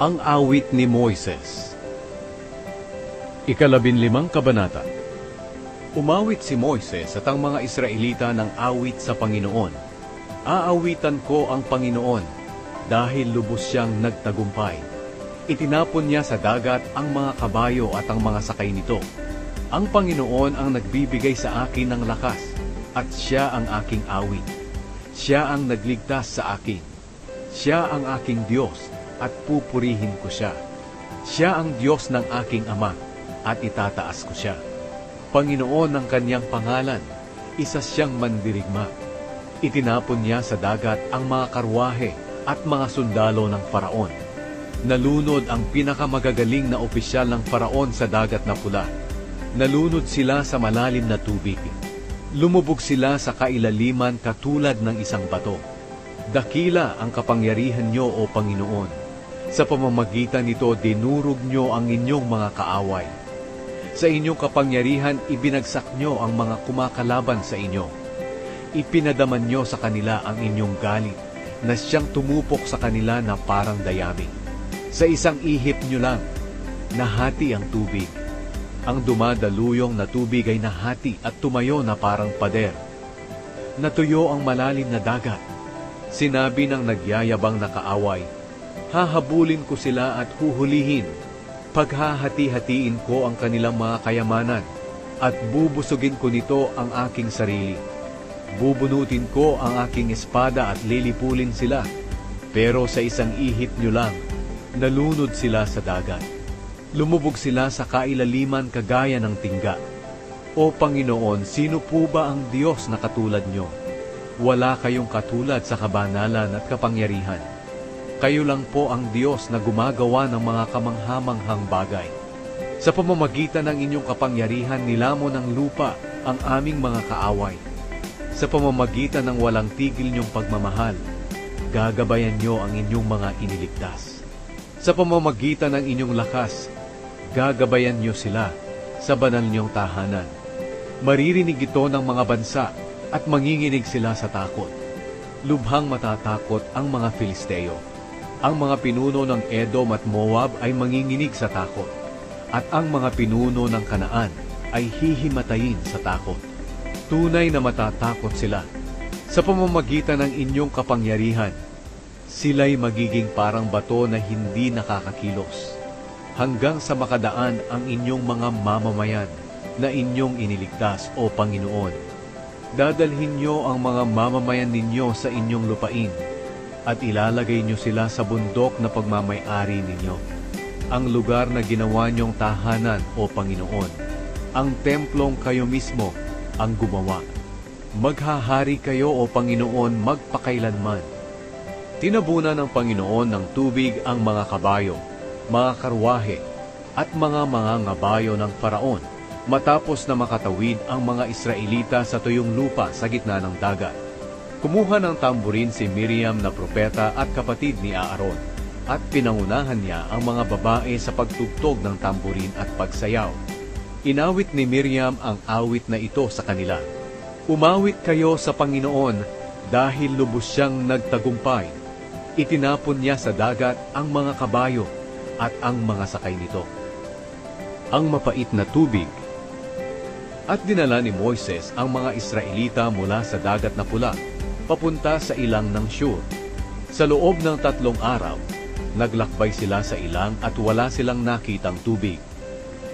Ang awit ni Moises. Ika-15 kabanata. Umawit si Moises at ang mga Israelita ng awit sa Panginoon. Aawitan ko ang Panginoon dahil lubos siyang nagtagumpay. Itinapon niya sa dagat ang mga kabayo at ang mga sakay nito. Ang Panginoon ang nagbibigay sa akin ng lakas at siya ang aking awit. Siya ang nagligtas sa akin. Siya ang aking Diyos at pupurihin ko siya. Siya ang Diyos ng aking Ama at itataas ko siya. Panginoon ng kanyang pangalan, isa siyang mandirigma. Itinapon niya sa dagat ang mga karwahe at mga sundalo ng Faraon. Nalunod ang pinakamagagaling na opisyal ng Faraon sa dagat na pula. Nalunod sila sa malalim na tubig. Lumubog sila sa kailaliman katulad ng isang bato. Dakila ang kapangyarihan niyo, O Panginoon. Sa pamamagitan nito, dinurog niyo ang inyong mga kaaway. Sa inyong kapangyarihan, ibinagsak niyo ang mga kumakalaban sa inyo. Ipinadaman niyo sa kanila ang inyong galit, na siyang tumupok sa kanila na parang dayami. Sa isang ihip niyo lang, nahati ang tubig. Ang dumadaluyong na tubig ay nahati at tumayo na parang pader. Natuyo ang malalim na dagat. Sinabi ng nagyayabang na kaaway, hahabulin ko sila at huhulihin. Paghahati-hatiin ko ang kanilang mga kayamanan at bubusugin ko nito ang aking sarili. Bubunutin ko ang aking espada at lilipulin sila. Pero sa isang ihip nyo lang, nalunod sila sa dagat. Lumubog sila sa kailaliman kagaya ng tingga. O Panginoon, sino po ba ang Diyos na katulad nyo? Wala kayong katulad sa kabanalan at kapangyarihan. Kayo lang po ang Diyos na gumagawa ng mga kamanghamanghang bagay. Sa pamamagitan ng inyong kapangyarihan, nilamon ng lupa ang aming mga kaaway. Sa pamamagitan ng walang tigil niyong pagmamahal, gagabayan niyo ang inyong mga iniligtas. Sa pamamagitan ng inyong lakas, gagabayan niyo sila sa banal niyong tahanan. Maririnig ito ng mga bansa at manginginig sila sa takot. Lubhang matatakot ang mga Filisteo. Ang mga pinuno ng Edom at Moab ay manginginig sa takot, at ang mga pinuno ng Kanaan ay hihimatayin sa takot. Tunay na matatakot sila. Sa pamamagitan ng inyong kapangyarihan, sila'y magiging parang bato na hindi nakakakilos, hanggang sa makadaan ang inyong mga mamamayan na inyong iniligtas, O Panginoon. Dadalhin niyo ang mga mamamayan ninyo sa inyong lupain, at ilalagay niyo sila sa bundok na pagmamay-ari ninyo. Ang lugar na ginawa niyong tahanan, O Panginoon, ang templong kayo mismo ang gumawa. Maghahari kayo, O Panginoon, magpakailanman. Tinabunan ng Panginoon ng tubig ang mga kabayo, mga karwahe, at mga ngabayo ng Faraon, matapos na makatawid ang mga Israelita sa tuyong lupa sa gitna ng dagat. Kumuha ng tamburin si Miriam na propeta at kapatid ni Aaron, at pinangunahan niya ang mga babae sa pagtugtog ng tamburin at pagsayaw. Inawit ni Miriam ang awit na ito sa kanila. Umawit kayo sa Panginoon dahil lubos siyang nagtagumpay. Itinapon niya sa dagat ang mga kabayo at ang mga sakay nito. Ang mapait na tubig. At dinala ni Moises ang mga Israelita mula sa dagat na pula, papunta sa ilang ng Shur. Sa loob ng 3 araw, naglakbay sila sa ilang at wala silang nakitang tubig.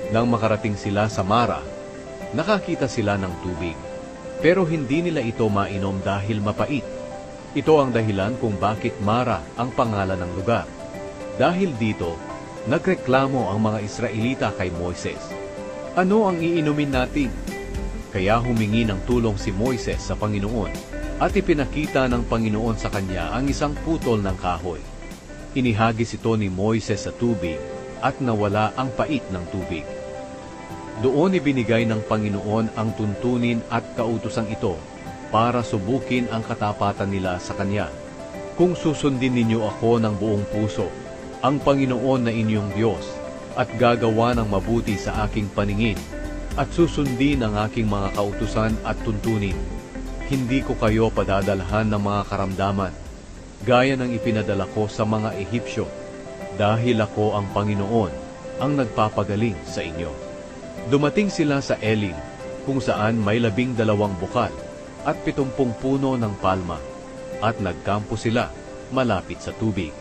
Nang makarating sila sa Mara, nakakita sila ng tubig, pero hindi nila ito mainom dahil mapait. Ito ang dahilan kung bakit Mara ang pangalan ng lugar. Dahil dito, nagreklamo ang mga Israelita kay Moises. Ano ang iinumin natin? Kaya humingi ng tulong si Moises sa Panginoon, at ipinakita ng Panginoon sa kanya ang isang putol ng kahoy. Inihagis ito ni Moises sa tubig at nawala ang pait ng tubig. Doon ibinigay ng Panginoon ang tuntunin at kautosang ito para subukin ang katapatan nila sa kanya. Kung susundin ninyo ako ng buong puso, ang Panginoon na inyong Diyos, at gagawa ng mabuti sa aking paningin, at susundin ang aking mga kautusan at tuntunin, hindi ko kayo padadalhan ng mga karamdaman, gaya ng ipinadala ko sa mga Ehipsyo. dahil ako ang Panginoon ang nagpapagaling sa inyo. Dumating sila sa Elim, kung saan may 12 bukal at 70 puno ng palma, at nagkampo sila malapit sa tubig.